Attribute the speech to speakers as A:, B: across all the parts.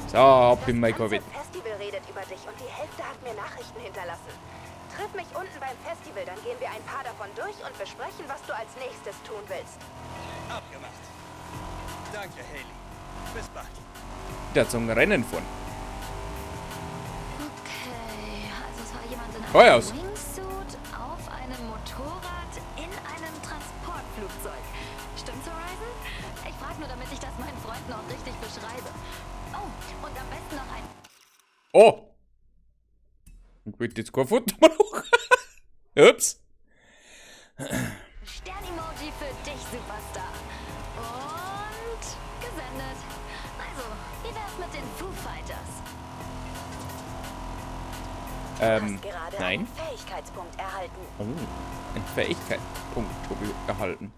A: So, ab in mein
B: Das
A: Korvette.
B: ganze Festival redet über dich und die Hälfte hat mir Nachrichten hinterlassen. Triff mich unten beim Festival, dann gehen wir ein paar davon durch und besprechen, was du als nächstes tun willst.
C: Abgemacht. Danke, Haley. Bis bald.
A: Wieder zum Rennen fahren.
D: Okay, also es war jemand in
A: Feuer
D: einem
A: aus.
D: Wingsuit auf einem Motorrad in einem Transportflugzeug. Stimmt's, Horizon? Ich frage nur, damit ich das meinen Freunden auch richtig beschreibe. Oh, und am besten noch ein...
A: Oh! Ich will jetzt kein Foto machen. Ups.
D: Stern-Emoji für dich, Superstar. Und gesendet. Also, wie wär's mit den Foo Fighters?
B: Du hast gerade
A: nein.
B: einen Fähigkeitspunkt erhalten.
A: Oh, ein Fähigkeitspunkt habe ich erhalten.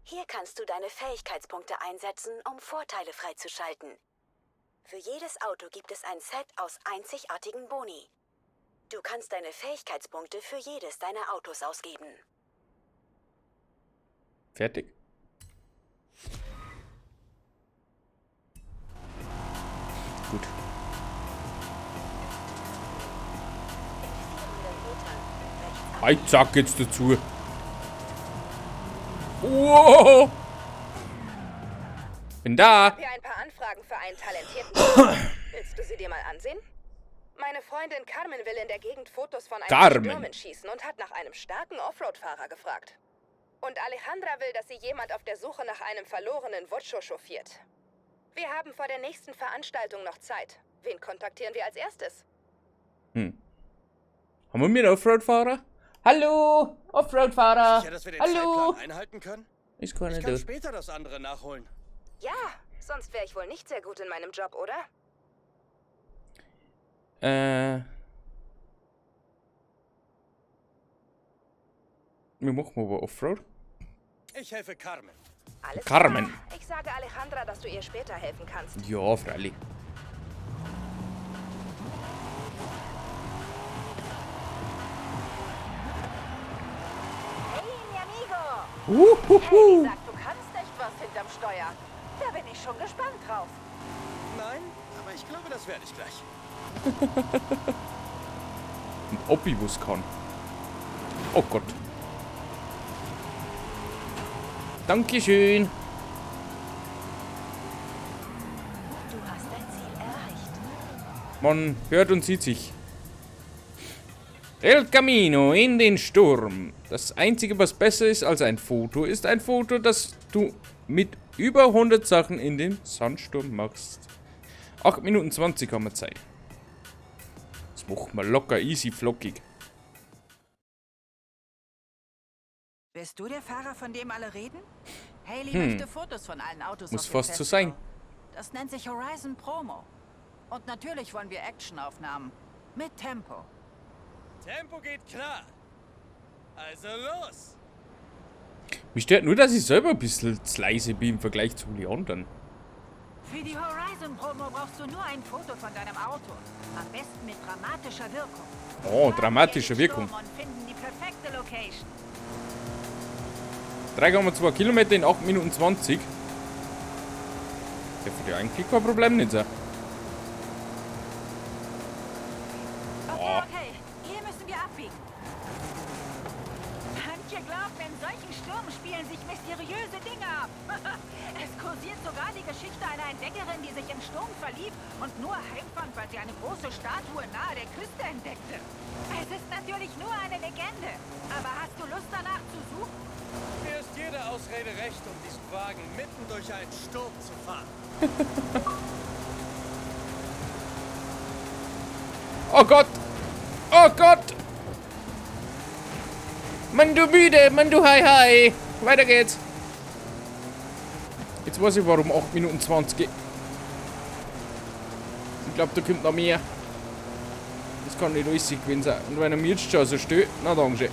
B: Hier kannst du deine Fähigkeitspunkte einsetzen, um Vorteile freizuschalten. Für jedes Auto gibt es ein Set aus einzigartigen Boni. Du kannst deine Fähigkeitspunkte für jedes deiner Autos ausgeben.
A: Fertig. Gut. Ich sag jetzt dazu. Wow. Bin da.
B: Ich habe hier ein paar Anfragen für einen talentierten. Willst du sie dir mal ansehen? Meine Freundin Carmen will in der Gegend Fotos von einem
A: Carmen.
B: Stürmen schießen und hat nach einem starken Offroad-Fahrer gefragt. Und Alejandra will, dass sie jemand auf der Suche nach einem verlorenen Vocho chauffiert. Wir haben vor der nächsten Veranstaltung noch Zeit. Wen kontaktieren wir als erstes?
A: Haben wir einen Offroad-Fahrer? Hallo, Offroad-Fahrer.
C: Sicher, dass wir den
A: Hallo.
C: Zeitplan einhalten können?
A: Ist keiner
C: Ich kann
A: da.
C: später das andere nachholen.
B: Ja, sonst wäre ich wohl nicht sehr gut in meinem Job, oder?
A: Wir machen aber Offroad.
C: Ich helfe Carmen.
B: Alles
A: Carmen.
B: klar. Ich sage Alejandra, dass du ihr später helfen kannst.
A: Ja, freilich.
B: Hey, mi amigo! Hey,
A: Uhuhu.
B: sag, du kannst echt was hinterm Steuer. Da bin ich schon gespannt drauf.
C: Nein, aber ich glaube, das werde ich gleich.
A: Und ob ich was kann. Oh Gott. Dankeschön.
B: Du hast dein Ziel erreicht.
A: Man hört und sieht sich. El Camino in den Sturm. Das Einzige, was besser ist als ein Foto, ist ein Foto, das du mit über 100 Sachen in den Sandsturm machst. 8 Minuten 20 haben wir Zeit. Das machen wir locker, easy, flockig.
E: Bist du der Fahrer, von dem alle reden? Haley möchte Fotos von allen Autos
A: Muss
E: auf dem
A: fast so
E: Festival.
A: sein.
E: Das nennt sich Horizon Promo. Und natürlich wollen wir Actionaufnahmen. Mit Tempo.
C: Tempo geht klar. Also los.
A: Mich stört nur, dass ich selber ein bisschen zu leise bin im Vergleich zu den anderen.
E: Für die Horizon Promo brauchst du nur ein Foto von deinem Auto. Am besten mit dramatischer Wirkung.
A: Oh, dramatische Wirkung.
E: Und finden die perfekte Location.
A: 3,2 Kilometer in 8 Minuten 20. Dürfte ja eigentlich kein Problem nicht sein.
E: Okay, hier müssen wir abbiegen. Manche glauben, in solchen Stürmen spielen sich mysteriöse Dinge ab. Es kursiert sogar die Geschichte einer Entdeckerin, die sich im Sturm verlief und nur heimfand, weil sie eine große Statue nahe der Küste entdeckte. Es ist natürlich nur eine Legende. Aber hast du Lust danach zu suchen?
C: Mir ist jede Ausrede recht, um diesen Wagen mitten durch einen Sturm zu fahren.
A: Oh Gott! Oh Gott! Mann, du müde! Mann, du hi hi! Weiter geht's! Jetzt weiß ich, warum 8 Minuten 20 geht. Ich glaube, da kommt noch mehr. Das kann nicht alles gewesen sein. Und wenn er mir jetzt schon so steht, na danke.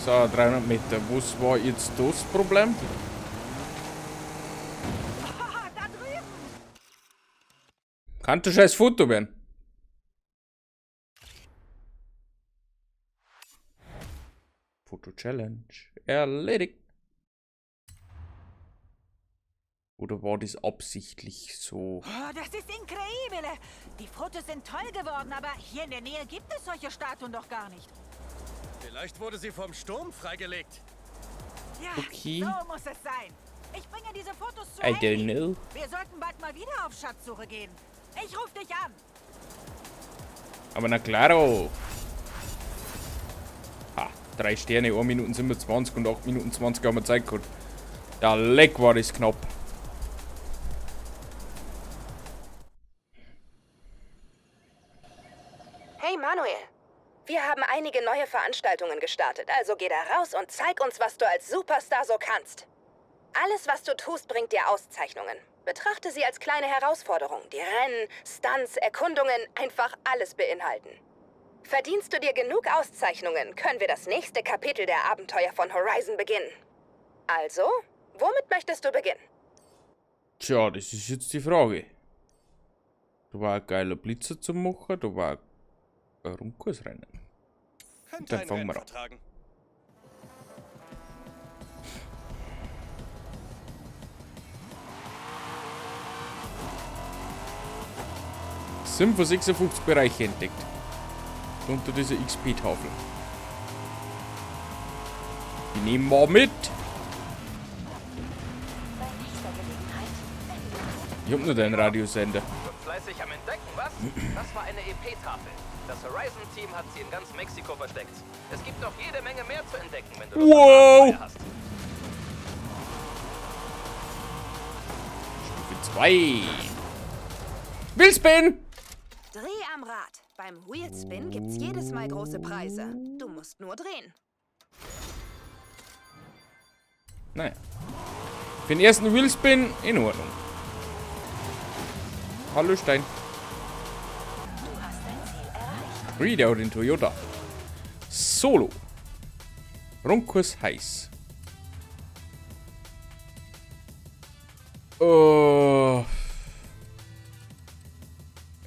A: So, 300 Meter. Was war jetzt das Problem?
E: Da drüben!
A: Kann das scheiß Foto werden? Foto-Challenge. Erledigt. Oder war das absichtlich so?
E: Oh, das ist increíble. Die Fotos sind toll geworden, aber hier in der Nähe gibt es solche Statuen doch gar nicht.
C: Vielleicht wurde sie vom Sturm freigelegt.
E: Ja,
A: Okay.
E: so muss es sein. Ich bringe diese Fotos zu
A: I
E: Heidi.
A: don't know.
E: Wir sollten bald mal wieder auf Schatzsuche gehen. Ich rufe dich an.
A: Aber na claro. Ha, 3 Sterne, 1 Minuten 27 und 8 Minuten 20 haben wir Zeit gehabt. Ja, leck war das knapp.
B: Hey Manuel, wir haben einige neue Veranstaltungen gestartet, also geh da raus und zeig uns, was du als Superstar so kannst. Alles, was du tust, bringt dir Auszeichnungen. Betrachte sie als kleine Herausforderung, die Rennen, Stunts, Erkundungen, einfach alles beinhalten. Verdienst du dir genug Auszeichnungen, können wir das nächste Kapitel der Abenteuer von Horizon beginnen. Also, womit möchtest du beginnen?
A: Tja, das ist jetzt die Frage. Da war ein geiler Blitzer zu machen, da war ein Rundkursrennen.
C: Könnte
A: Dann
C: ein
A: fangen
C: Rennen
A: wir an.
C: vertragen.
A: Sind für 56 Bereiche entdeckt. Unter dieser XP-Tafel. Die nehmen wir mit. Ich hab nur den Radiosender.
F: Fleißig am Entdecken, was? Das war eine EP-Tafel. Das Horizon-Team hat sie in ganz Mexiko versteckt. Es gibt noch jede Menge mehr zu entdecken, wenn du das Abenteuer hast.
A: Stufe 2. Willspin!
B: Dreh am Rad. Beim Wheel Spin gibt's jedes Mal große Preise. Du musst nur drehen.
A: Naja. Für den ersten Wheelspin in Ordnung. Hallo Stein.
B: Du hast dein Ziel erreicht.
A: Readout in Toyota. Solo. Rundkurs heiß.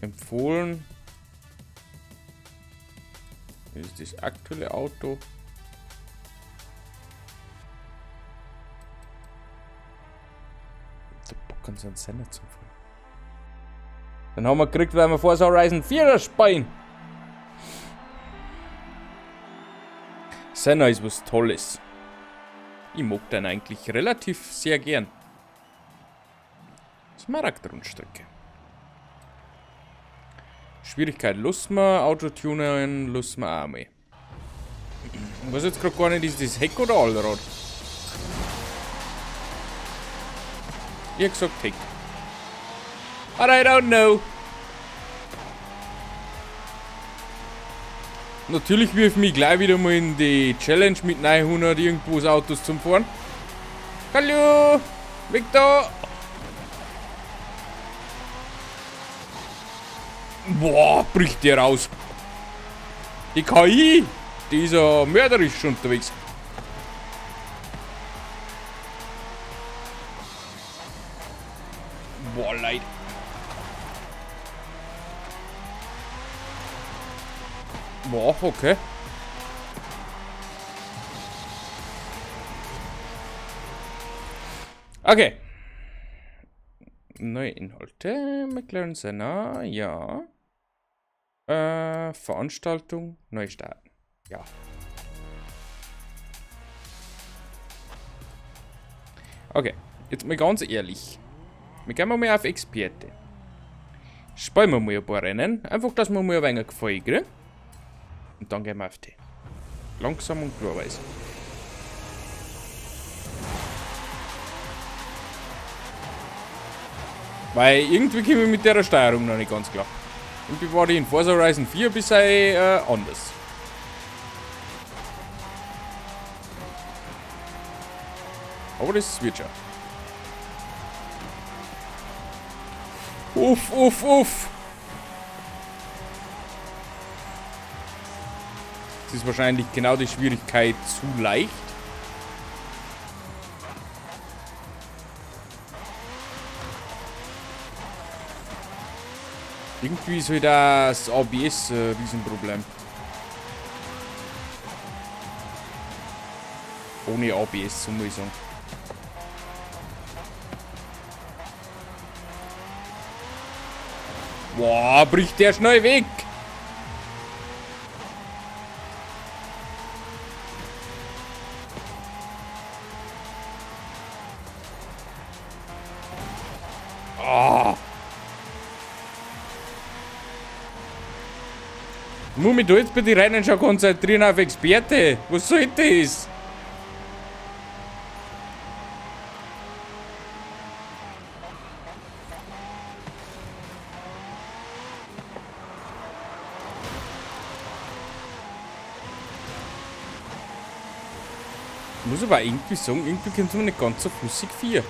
A: Empfohlen. Das ist das aktuelle Auto. Der Bock an so einen Sender zu fahren. Dann haben wir gekriegt, weil wir vor Horizon 4 spielen. Senna ist was Tolles. Ich mag den eigentlich relativ sehr gern. Smaragd-Rundstrecke. Schwierigkeit lassen wir, Autotunen lassen wir auch mal. Ich weiß jetzt gerade gar nicht, ist das Heck oder Allrad? Ich hab gesagt Heck. But I don't know. Natürlich wirf mich gleich wieder mal in die Challenge mit 900 irgendwo Autos zum Fahren. Hallo, Victor. Boah, bricht der raus. Die KI, die ist ja mörderisch unterwegs. Boah, leid. Boah, okay. Okay. Neue Inhalte. McLaren Senna, ja. Veranstaltung, neu starten. Ja. Okay, jetzt mal ganz ehrlich. Wir gehen mal auf Experte. Spielen wir mal ein paar Rennen. Einfach, dass wir mal ein wenig Gefallen kriegen. Und dann gehen wir auf die. Langsam und klarweise. Weil irgendwie komme ich mit der Steuerung noch nicht ganz klar. Irgendwie war die in Forza Horizon 4 ein bisschen anders. Aber das wird schon. Uff, uff, uff. Das ist wahrscheinlich genau die Schwierigkeit zu leicht. Irgendwie ist halt das ABS ein Riesenproblem. Ohne ABS, so muss ich sagen. Boah, bricht der schnell weg. Oh. Muss mich da jetzt bei den Rennen schon konzentrieren auf Experte. Was soll das? Ich muss aber irgendwie sagen, irgendwie kommt es mir nicht ganz so flüssig vor.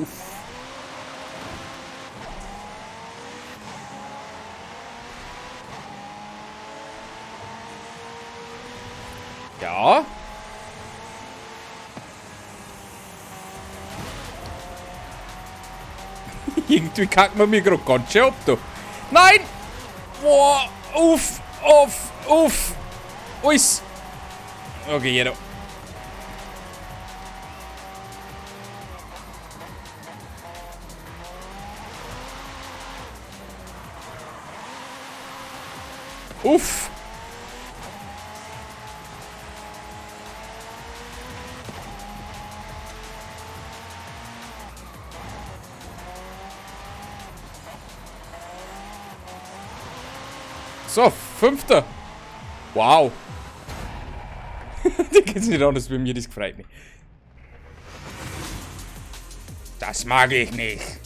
A: Uff. Ja. Irgendwie kackt man mir gerade ganz schön ab, da. Nein! Boah! Uff! Uff! Uff! Uis! Okay, jeder. Uff! So, 5. Wow. Die geht's nicht anders bei mir, das gefreut mich. Das mag ich nicht.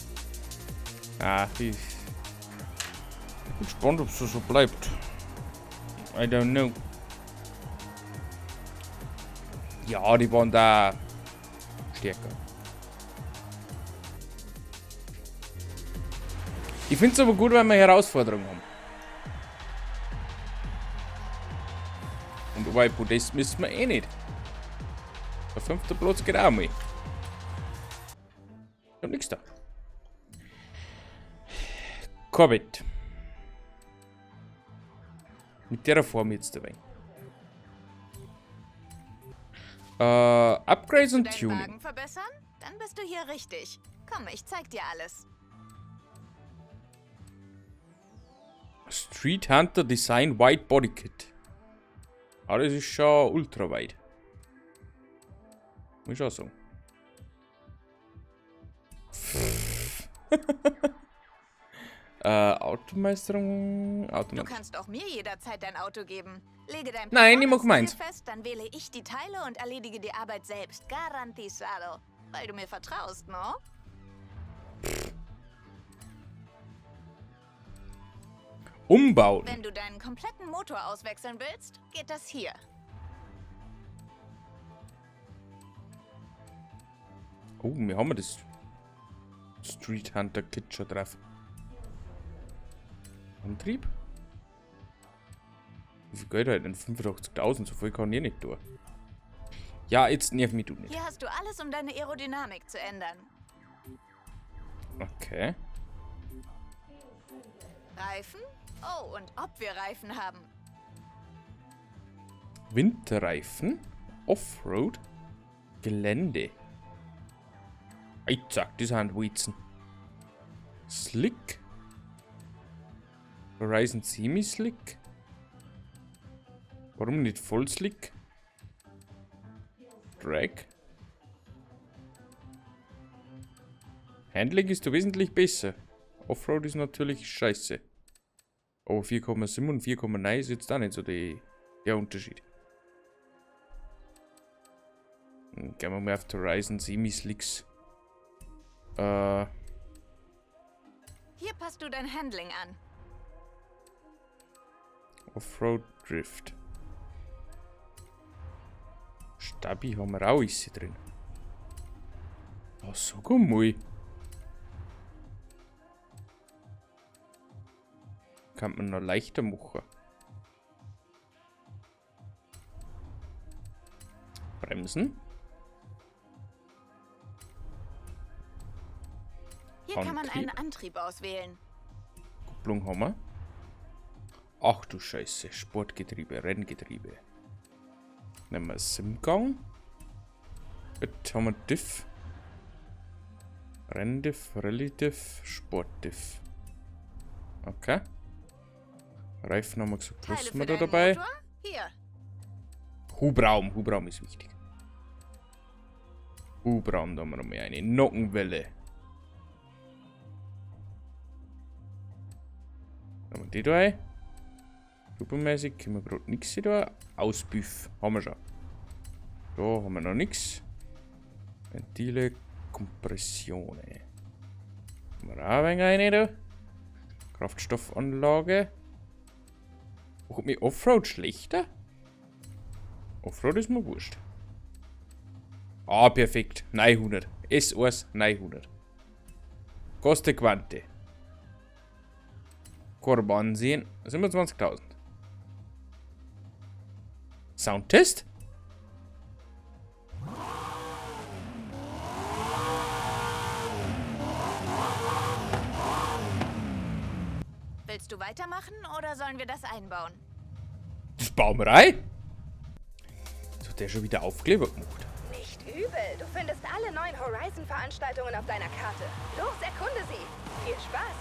A: Ah, ich bin gespannt, ob es so bleibt. I don't know. Ja, die waren da stärker. Ich finde es aber gut, wenn wir Herausforderungen haben. Und wobei Podest müssen wir eh nicht. Der 5. Platz geht auch mal. Ich hab nichts da. Corvette. Mit der Form jetzt dabei. Upgrades und
D: Deinen
A: Tuning.
D: Wagen verbessern? Dann bist du hier richtig. Komm, ich zeig dir alles.
A: Street Hunter Design White Body Kit. Ah, das ist schon ultra weit. Muss ich auch sagen. Automeisterung.
D: Du kannst auch mir jederzeit dein Auto geben. Lege dein
A: Nein, ich mag
D: Performance-Ziel
A: meins.
D: fest, dann wähle ich die Teile und erledige die Arbeit selbst. Garantizado. Weil du mir vertraust, no?
A: Umbauen.
D: Wenn du deinen kompletten Motor auswechseln willst, geht das hier.
A: Oh, wir haben das Street Hunter Kit schon drauf. Antrieb? Wie viel Geld hat denn? 85.000, so viel kann ich nicht tun. Ja, jetzt nerv mich du nicht.
D: Hier hast du alles, um deine Aerodynamik zu ändern.
A: Okay.
D: Reifen? Oh, und ob wir Reifen haben.
A: Winterreifen. Offroad. Gelände. Ich zack, das sind Weizen. Slick. Horizon Semi-Slick. Warum nicht Voll Slick? Drag. Handling ist da wesentlich besser. Offroad ist natürlich scheiße. Aber 4,7 und 4,9 ist jetzt auch nicht so der Unterschied. Dann gehen wir mal auf die Horizon Semi-Slicks.
D: Hier passt du dein Handling an.
A: Offroad Drift. Stabi haben wir auch ist drin. Oh, so mal. Kann man noch leichter machen. Bremsen.
D: Hier kann man
A: Antrieb.
D: einen Antrieb auswählen.
A: Kupplung haben wir. Ach du Scheiße. Sportgetriebe, Renngetriebe. Nehmen wir Simgang. Jetzt haben wir Diff. Renndiff, Rallye-Diff, Sportdiff. Okay. Reifen haben wir gesagt, lassen wir da dabei.
E: Hier.
A: Hubraum, Hubraum ist wichtig. Hubraum, da haben wir noch mehr eine Nockenwelle. Dann haben wir die da. Supermäßig können wir gerade nichts da. Ausbüff haben wir schon. Da haben wir noch nichts. Ventile, Kompressionen. Haben wir auch ein wenig eine da. Kraftstoffanlage. Kommt mir Offroad schlechter? Offroad ist mir wurscht. Ah, perfekt. 900. S1 900. Koste Quante. Korban sehen. 27.000. Soundtest?
E: Willst du weitermachen oder sollen wir das einbauen?
A: Das bauen wir ein. So, der schon wieder Aufkleber gemacht.
B: Nicht übel. Du findest alle neuen Horizon-Veranstaltungen auf deiner Karte. Los, erkunde sie. Viel Spaß.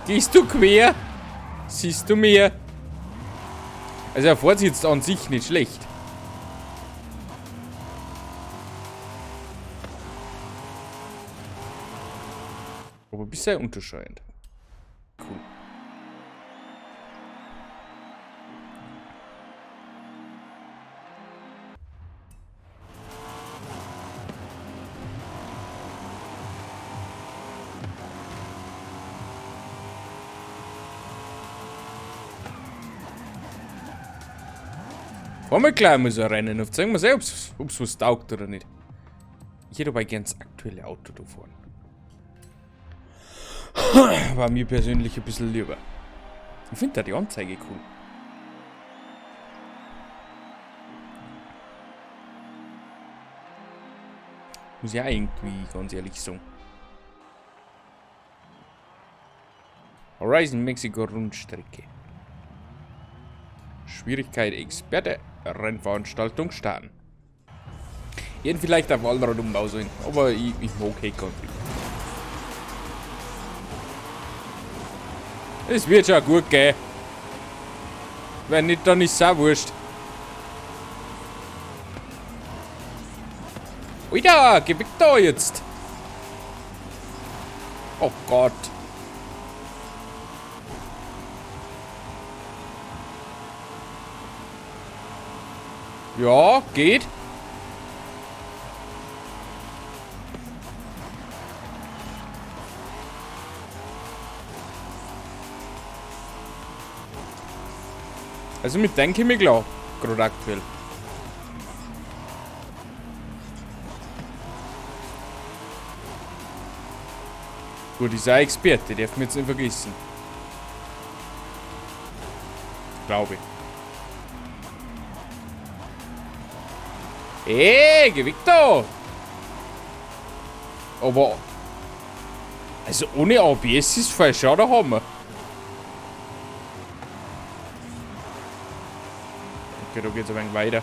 A: Gehst du quer? Siehst du mehr? Also er fährt jetzt an sich nicht schlecht. Aber bisher unterscheidend. Cool. Fahren wir gleich mal so ein Rennen auf. Zeigen wir selbst, ob es was taugt oder nicht. Ich hätte dabei gern das aktuelle Auto da fahren. War mir persönlich ein bisschen lieber. Ich finde da die Anzeige cool. Muss ja irgendwie ganz ehrlich sagen. Horizon Mexiko Rundstrecke. Schwierigkeit Experte. Rennveranstaltung starten. Jeden vielleicht auf Allradumbau sein, aber ich mag Heck-Country. Es wird schon gut gehen. Wenn nicht, dann ist es auch wurscht. Uida, geh weg da jetzt. Oh Gott. Ja, geht. Also mit dem komme ich klar, gerade aktuell. Gut, ich sei Experte, darf man jetzt nicht vergessen. Glaube ich. Ey, geh weg da! Aber... Also ohne ABS ist falsch, ja, da haben wir. Okay, da geht's ein wenig weiter.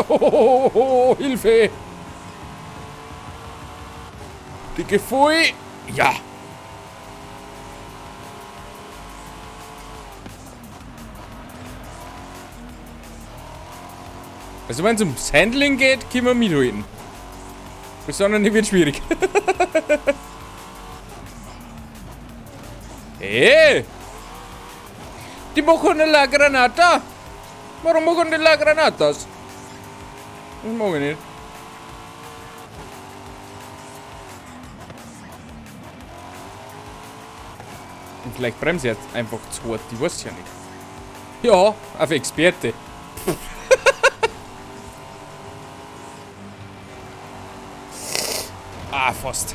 A: Oh, Hilfe! Dicke Pfui! Ja! Also wenn es ums Handling geht, können wir mithalten. Besonders wird schwierig. Hey! Die machen la Granata! Warum machen die la Granatas? Das mag ich nicht. Und vielleicht bremse ich jetzt einfach zu hart, ich weiß ja nicht. Ja, auf Experte. Ah, fast.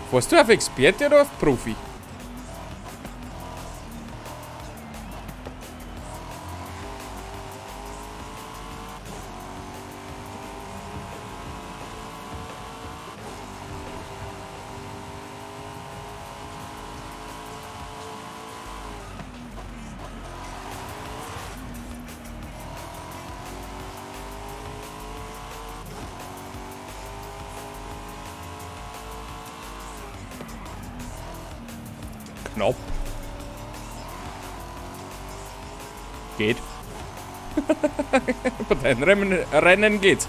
A: Fährst du auf Experte oder auf Profi? Knapp. Geht. Bei deinem Rennen geht's.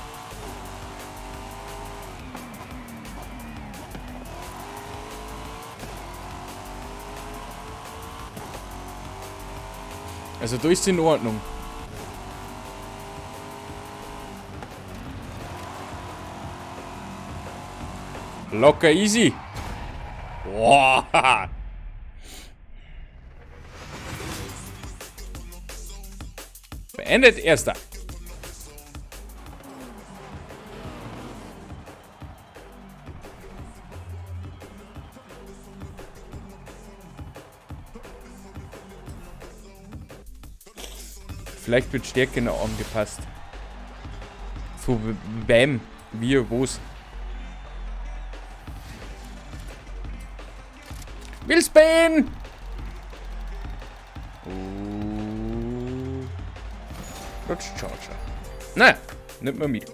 A: Also da ist in Ordnung. Locker easy. Boah. Beendet erster. Vielleicht wird Stärke noch angepasst. Von wem, wie, wo's. Will Spain! Dodge Charger. Nein, nicht mehr mit.